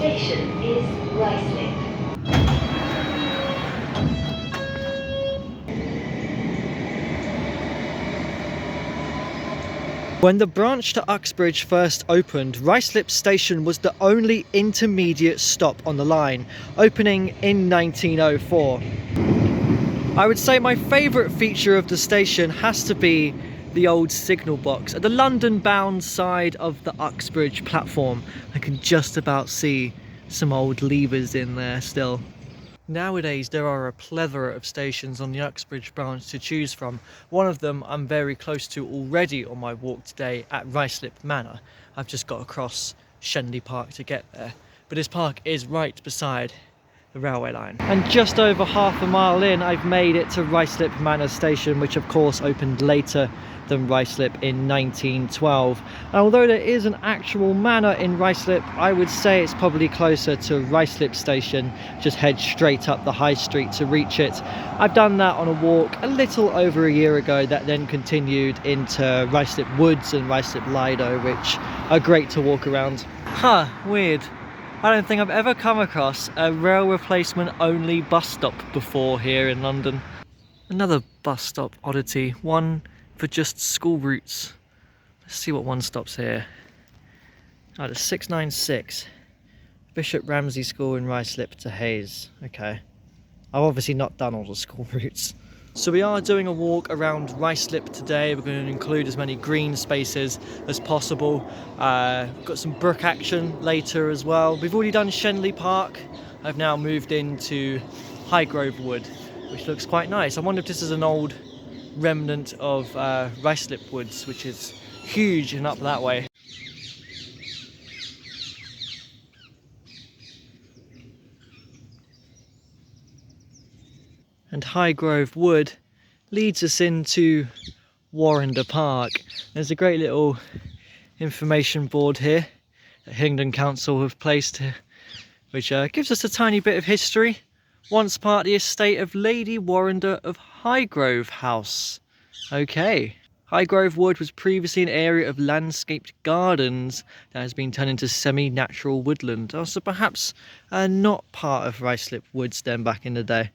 station is Ruislip. When the branch to Uxbridge first opened, Ruislip Station was the only intermediate stop on the line, opening in 1904. I would say my favourite feature of the station has to be the old signal box. At the London-bound side of the Uxbridge platform, I can just about see some old levers in there still. Nowadays there are a plethora of stations on the Uxbridge branch to choose from. One of them I'm very close to already on my walk today at Ruislip Manor. I've just got across Shenley Park to get there. But this park is right beside the railway line. And just over half a mile in, I've made it to Ruislip Manor station, which of course opened later than Ruislip in 1912. And although there is an actual manor in Ruislip, I would say it's probably closer to Ruislip station. Just head straight up the high street to reach it. I've done that on a walk a little over a year ago that then continued into Ruislip Woods and Ruislip Lido, which are great to walk around. Huh, weird. I don't think I've ever come across a rail replacement only bus stop before here in London. Another bus stop oddity, one for just school routes. Let's see what one stops here. Oh, the 696. Bishop Ramsay School in Ruislip to Hayes. Okay. I've obviously not done all the school routes. So we are doing a walk around Ruislip today. We're going to include as many green spaces as possible. We've got some brook action later as well. We've already done Shenley Park. I've now moved into Highgrove Wood, which looks quite nice. I wonder if this is an old remnant of Ruislip Woods, which is huge and up that way. And Highgrove Wood leads us into Warrender Park. There's a great little information board here that Hillingdon Council have placed here, which gives us a tiny bit of history. Once part of the estate of Lady Warrender of Highgrove House. Okay. Highgrove Wood was previously an area of landscaped gardens that has been turned into semi-natural woodland. Oh, so perhaps not part of Ruislip Woods then back in the day.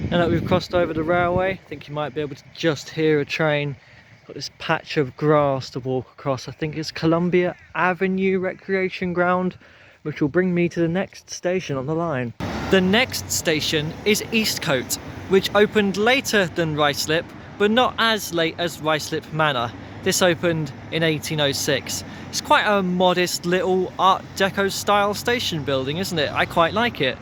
Now that we've crossed over the railway, I think you might be able to just hear a train. Got this patch of grass to walk across. I think it's Columbia Avenue Recreation Ground, which will bring me to the next station on the line. The next station is Eastcote, which opened later than Ruislip, but not as late as Ruislip Manor. This opened in 1806. It's quite a modest little Art Deco style station building, isn't it? I quite like it.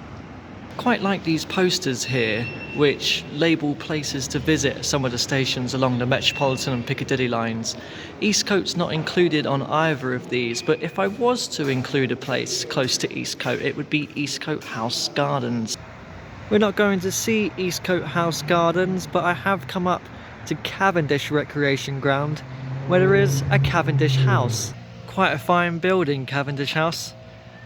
Quite like these posters here, which label places to visit at some of the stations along the Metropolitan and Piccadilly lines. Eastcote's not included on either of these, but if I was to include a place close to Eastcote, it would be Eastcote House Gardens. We're not going to see Eastcote House Gardens, but I have come up to Cavendish Recreation Ground, where there is a Cavendish House. Quite a fine building, Cavendish House.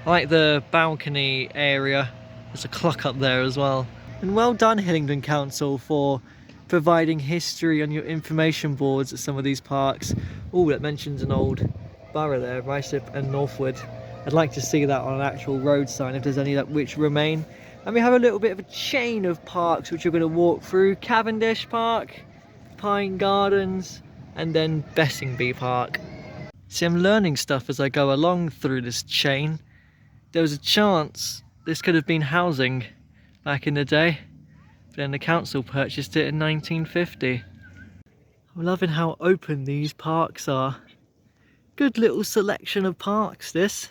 I like the balcony area. There's a clock up there as well. And well done, Hillingdon Council, for providing history on your information boards at some of these parks. Oh, that mentions an old borough there, Ruislip and Northwood. I'd like to see that on an actual road sign if there's any that which remain. And we have a little bit of a chain of parks which we're going to walk through. Cavendish Park, Pine Gardens, and then Bessingby Park. See, I'm learning stuff as I go along through this chain. There was a chance this could have been housing back in the day, but then the council purchased it in 1950. I'm loving how open these parks are. Good little selection of parks, this.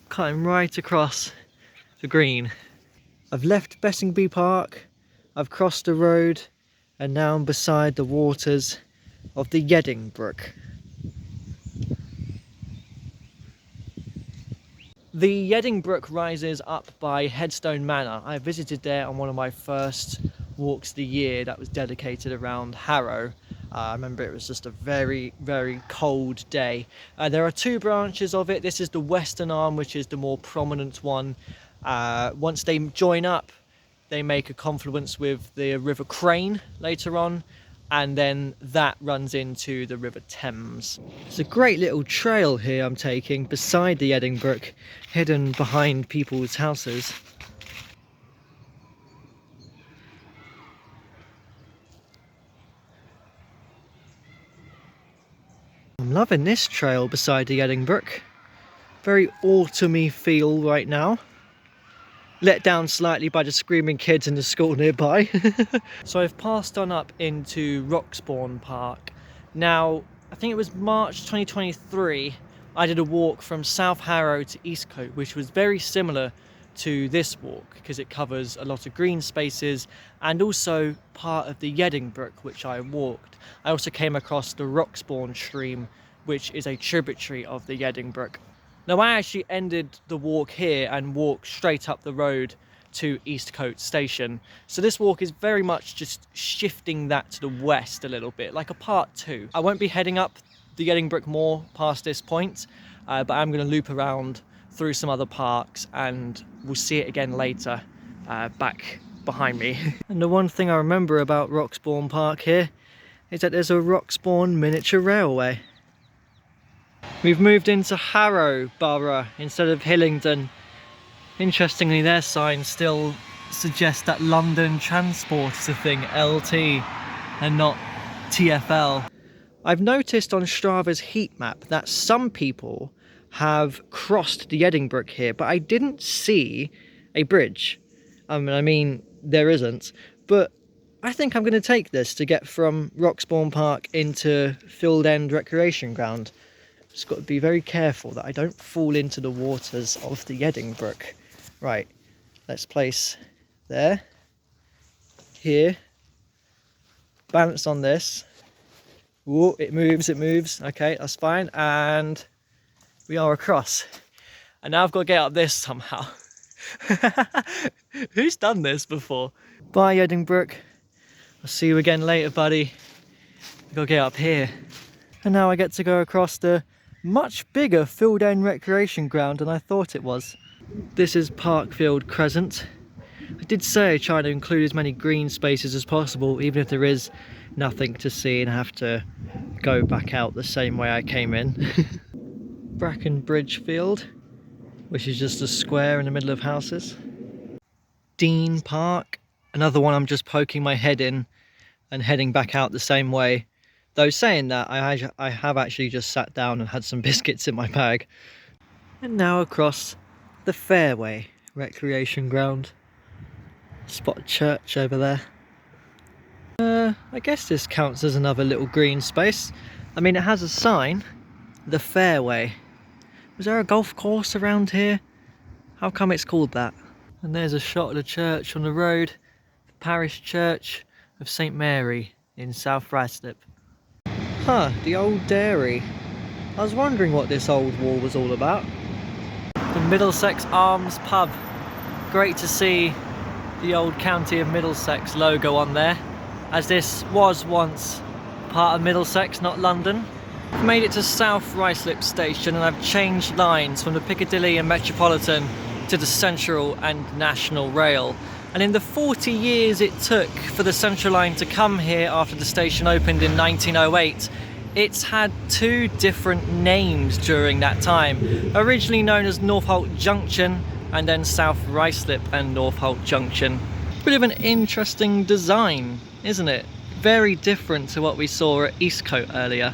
Cutting right across the green. I've left Bessingby Park, I've crossed the road, and now I'm beside the waters of the Yeading Brook. The Yeading Brook rises up by Headstone Manor. I visited there on one of my first walks of the year that was dedicated around Harrow. I remember it was just a very, very cold day. There are two branches of it. This is the western arm, which is the more prominent one. Once they join up, they make a confluence with the River Crane later on, and then that runs into the River Thames. It's a great little trail here I'm taking beside the Yeading Brook, hidden behind people's houses. I'm loving this trail beside the Yeading Brook. Very autumny feel right now. Let down slightly by the screaming kids in the school nearby. So I've passed on up into Roxbourne Park. Now, I think it was March 2023, I did a walk from South Harrow to Eastcote, which was very similar to this walk because it covers a lot of green spaces and also part of the Yeading Brook, which I walked. I also came across the Roxbourne stream, which is a tributary of the Yeading Brook. Now, I actually ended the walk here and walked straight up the road to Eastcote Station. So this walk is very much just shifting that to the west a little bit, like a part two. I won't be heading up the Yeading Brook more past this point, but I'm going to loop around through some other parks and we'll see it again later back behind me. And the one thing I remember about Roxbourne Park here is that there's a Roxbourne miniature railway. We've moved into Harrow Borough instead of Hillingdon. Interestingly, their sign still suggests that London Transport is a thing, LT, and not TFL. I've noticed on Strava's heat map that some people have crossed the Yeading Brook here, but I didn't see a bridge. I mean, there isn't, but I think I'm going to take this to get from Roxbourne Park into Field End Recreation Ground. Just got to be very careful that I don't fall into the waters of the Yeading Brook. Right, let's place there, here, balance on this. Whoa, it moves, okay, that's fine, and we are across. And now I've got to get up this somehow. Who's done this before? Bye, Yeading Brook. I'll see you again later, buddy. I've got to get up here. And now I get to go across the much bigger Field End Recreation Ground than I thought it was. This is Parkfield Crescent. I did say I try to include as many green spaces as possible, even if there is nothing to see and I have to go back out the same way I came in. Bracken Bridge Field, which is just a square in the middle of houses. Dean Park, another one I'm just poking my head in and heading back out the same way. Though saying that, I have actually just sat down and had some biscuits in my bag. And now across the Fairway Recreation Ground. Spot a church over there. I guess this counts as another little green space. I mean, it has a sign, the Fairway. Was there a golf course around here? How come it's called that? And there's a shot of the church on the road, the parish church of St Mary in South Ruislip. Huh, the old dairy. I was wondering what this old wall was all about. The Middlesex Arms pub. Great to see the old County of Middlesex logo on there, as this was once part of Middlesex, not London. I've made it to South Ruislip Station and I've changed lines from the Piccadilly and Metropolitan to the Central and National Rail. And in the 40 years it took for the Central Line to come here after the station opened in 1908, it's had two different names during that time. Originally known as Northolt Junction and then South Ruislip and Northolt Junction. Bit of an interesting design, isn't it? Very different to what we saw at Eastcote earlier.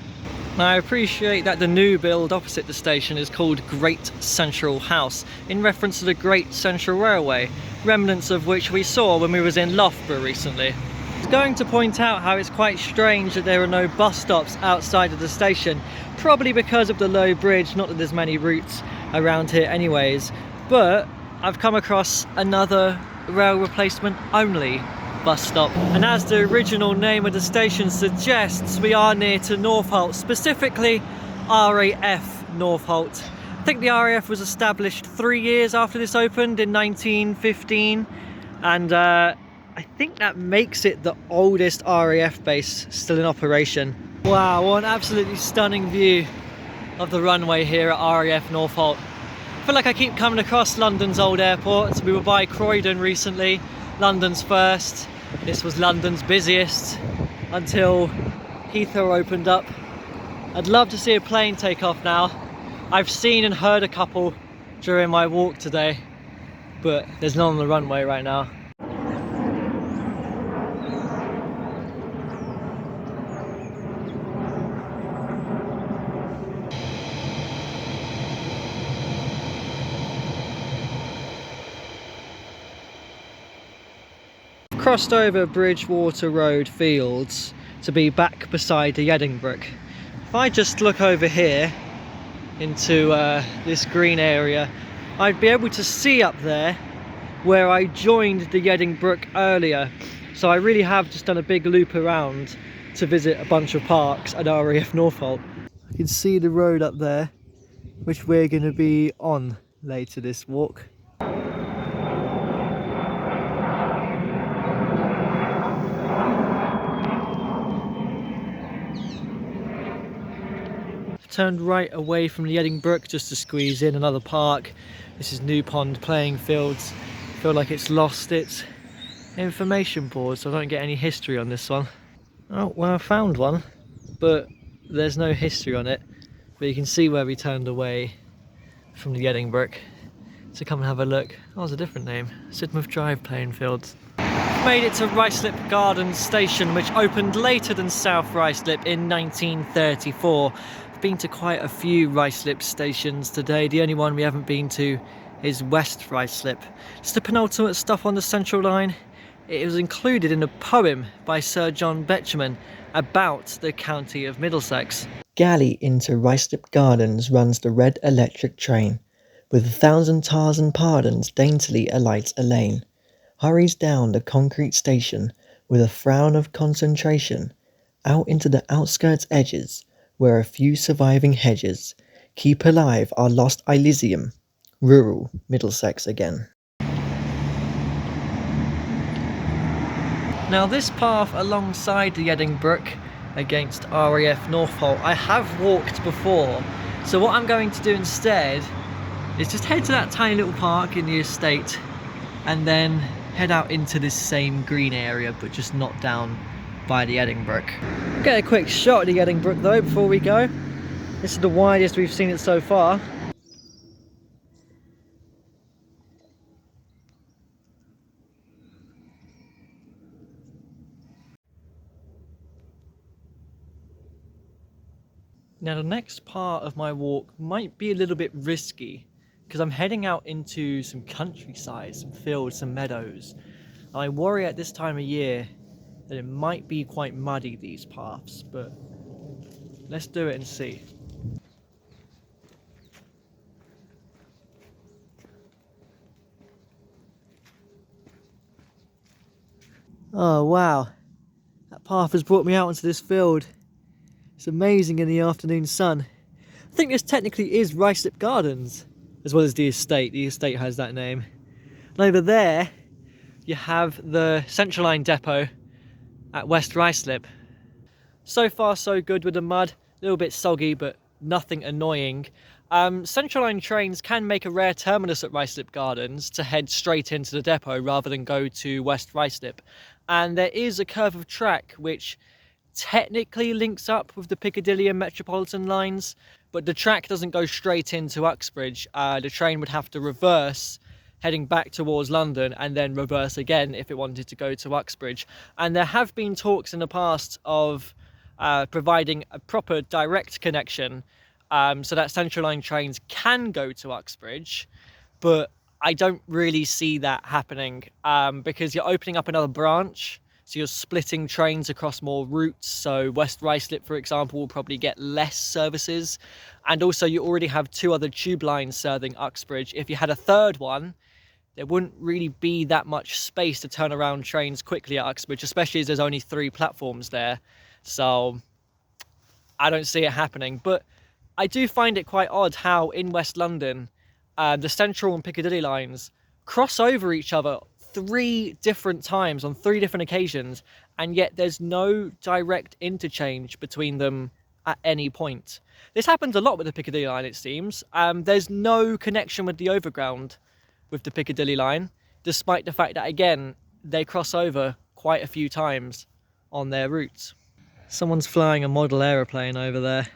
Now, I appreciate that the new build opposite the station is called Great Central House, in reference to the Great Central Railway, remnants of which we saw when we was in Loughborough recently. I was going to point out how it's quite strange that there are no bus stops outside of the station, probably because of the low bridge, not that there's many routes around here anyways, but I've come across another rail replacement only bus stop, and as the original name of the station suggests, we are near to Northolt, specifically RAF Northolt. I think the RAF was established 3 years after this opened in 1915, and I think that makes it the oldest RAF base still in operation. Wow, what an absolutely stunning view of the runway here at RAF Northolt. I feel like I keep coming across London's old airports. We were by Croydon recently, London's first. This was London's busiest until Heathrow opened up. I'd love to see a plane take off now. I've seen and heard a couple during my walk today, but there's none on the runway right now. Crossed over Bridgewater Road fields to be back beside the Yeading Brook. If I just look over here into this green area, I'd be able to see up there where I joined the Yeading Brook earlier. So I really have just done a big loop around to visit a bunch of parks at RAF Northolt. You can see the road up there, which we're going to be on later this walk. Turned right away from the Yeading Brook just to squeeze in another park. This is New Pond playing fields. I feel like it's lost its information board, so I don't get any history on this one. Oh, well, I found one, but there's no history on it. But you can see where we turned away from the Yeading Brook to come and have a look. Oh, it's a different name. Sidmouth Drive playing fields. Made it to Ruislip Gardens Station, which opened later than South Ruislip in 1934. I've been to quite a few Ruislip stations today. The only one we haven't been to is West Ruislip. It's the penultimate stop on the Central Line. It was included in a poem by Sir John Betjeman about the county of Middlesex. Galley into Ruislip Gardens runs the red electric train. With 1,000 tars and pardons daintily alights a lane. Hurries down the concrete station with a frown of concentration, out into the outskirts edges, where a few surviving hedges keep alive our lost Elysium, rural Middlesex again. Now this path alongside the Yeading Brook against RAF Northolt I have walked before, so what I'm going to do instead is just head to that tiny little park in the estate and then head out into this same green area, but just not down by the Yeading Brook. Get a quick shot of the Yeading Brook though before we go. This is the widest we've seen it so far. Now the next part of my walk might be a little bit risky because I'm heading out into some countryside, some fields, some meadows. And I worry at this time of year that it might be quite muddy, these paths, but let's do it and see. Oh wow, that path has brought me out into this field. It's amazing in the afternoon sun. I think this technically is Ruislip Gardens, as well as the estate. The estate has that name. And over there, you have the Central Line depot at West Ruislip. So far so good with the mud, a little bit soggy but nothing annoying. Central Line trains can make a rare terminus at Ruislip Gardens to head straight into the depot rather than go to West Ruislip. And there is a curve of track which technically links up with the Piccadilly and Metropolitan lines, but the track doesn't go straight into Uxbridge. The train would have to reverse heading back towards London and then reverse again if it wanted to go to Uxbridge. And there have been talks in the past of providing a proper direct connection so that Central Line trains can go to Uxbridge, but I don't really see that happening because you're opening up another branch, so you're splitting trains across more routes. So West Ruislip, for example, will probably get less services, and also you already have 2 other tube lines serving Uxbridge. If you had a third one, there wouldn't really be that much space to turn around trains quickly at Uxbridge, especially as there's only 3 platforms there. So I don't see it happening. But I do find it quite odd how in West London, the Central and Piccadilly lines cross over each other 3 different times on 3 different occasions, and yet there's no direct interchange between them at any point. This happens a lot with the Piccadilly line, it seems. There's no connection with the overground with the Piccadilly line, despite the fact that, again, they cross over quite a few times on their routes. Someone's flying a model aeroplane over there.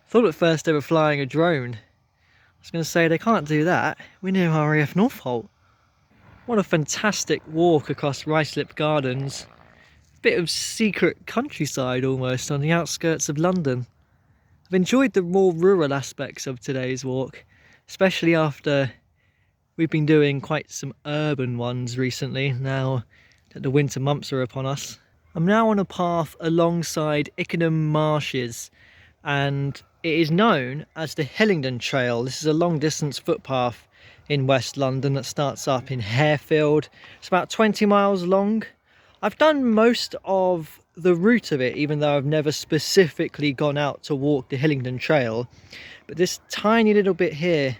Thought at first they were flying a drone. I was going to say they can't do that. We're near RAF Northolt. What a fantastic walk across Ruislip Gardens. Bit of secret countryside almost on the outskirts of London. I've enjoyed the more rural aspects of today's walk, especially after we've been doing quite some urban ones recently, now that the winter months are upon us. I'm now on a path alongside Ickenham Marshes, and it is known as the Hillingdon Trail. This is a long distance footpath in West London that starts up in Harefield. It's about 20 miles long. I've done most of the route of it, even though I've never specifically gone out to walk the Hillingdon Trail. But this tiny little bit here,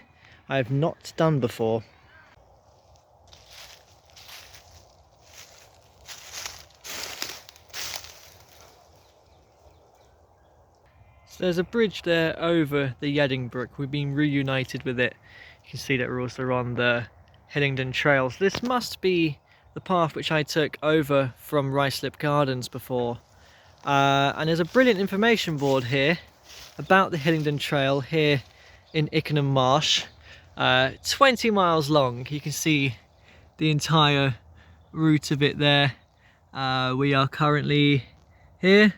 I have not done before. So there's a bridge there over the Yeading Brook. We've been reunited with it. You can see that we're also on the Hillingdon Trail. So this must be the path which I took over from Ruislip Gardens before. And there's a brilliant information board here about the Hillingdon Trail here in Ickenham Marsh. 20 miles long. You can see the entire route of it there. We are currently here.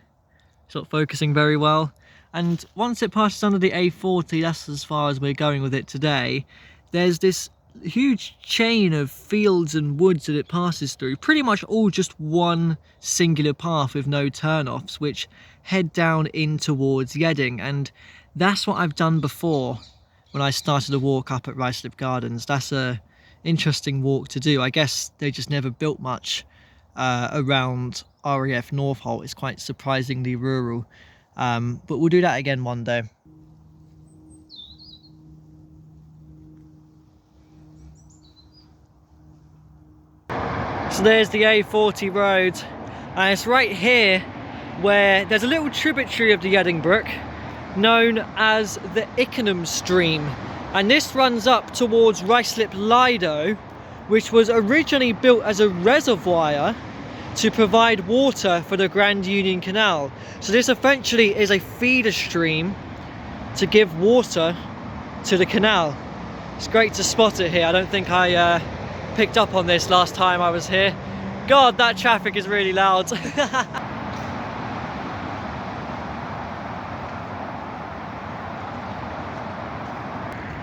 It's not focusing very well. And once it passes under the A40, that's as far as we're going with it today. There's this huge chain of fields and woods that it passes through, pretty much all just one singular path with no turn-offs, which head down in towards Yeading. And that's what I've done before when I started a walk up at Ruislip Gardens. That's a interesting walk to do. I guess they just never built much around RAF Northolt. It's quite surprisingly rural, but we'll do that again one day. So there's the A40 road, and it's right here where there's a little tributary of the Yeading Brook known as the Ickenham Stream, and this runs up towards Ruislip Lido, which was originally built as a reservoir to provide water for the Grand Union Canal. So this essentially is a feeder stream to give water to the canal. It's great to spot it here. I don't think I picked up on this last time I was here. God, that traffic is really loud.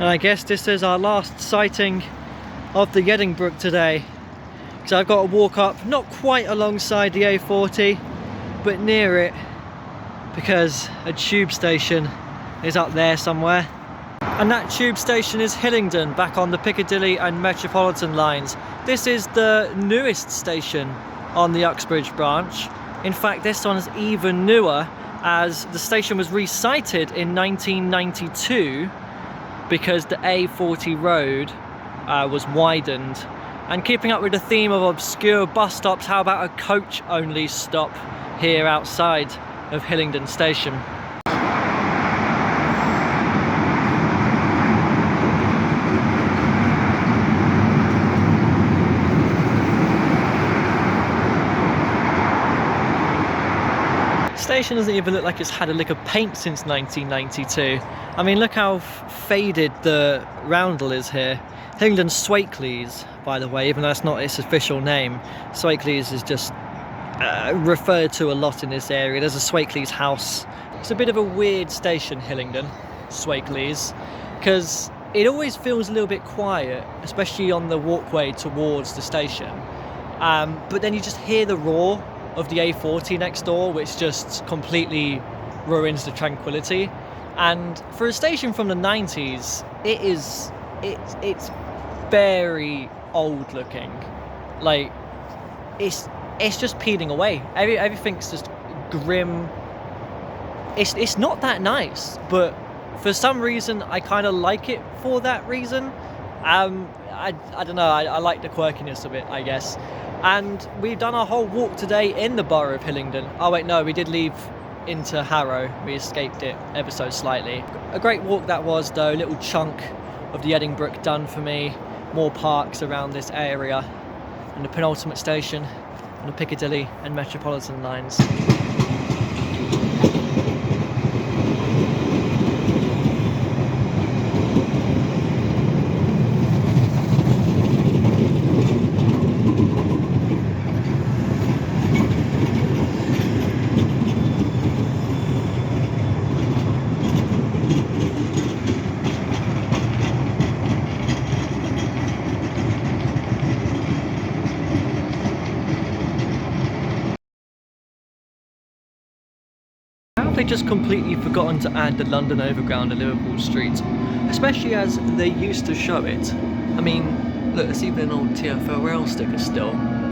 And I guess this is our last sighting of the Yeading Brook today. So I've got to walk up, not quite alongside the A40, but near it, because a tube station is up there somewhere. And that tube station is Hillingdon, back on the Piccadilly and Metropolitan lines. This is the newest station on the Uxbridge branch. In fact, this one is even newer, as the station was resited in 1992 because the A40 road was widened. And keeping up with the theme of obscure bus stops, how about a coach-only stop here outside of Hillingdon Station? Station doesn't even look like it's had a lick of paint since 1992. I mean, look how faded the roundel is here. Hillingdon Swakeleys, by the way, even though that's not its official name. Swakeleys is just referred to a lot in this area. There's a Swakeleys house. It's a bit of a weird station, Hillingdon Swakeleys, because it always feels a little bit quiet, especially on the walkway towards the station. But then you just hear the roar of the A40 next door, which just completely ruins the tranquility. And for a station from the 90s, it's very old looking. Like, it's just peeling away. Everything's just grim. It's not that nice, but for some reason I kind of like it for that reason. I don't know, I like the quirkiness of it, I guess. And we've done our whole walk today in the borough of Hillingdon. Oh wait, no, we did leave into Harrow. We escaped it ever so slightly. A great walk that was, though. Little chunk of the Yeading Brook done for me. More parks around this area. and the penultimate station on the Piccadilly and Metropolitan lines. How have they just completely forgotten to add the London Overground to Liverpool Street? Especially as they used to show it. I mean, look, there's even an old TfL rail sticker still.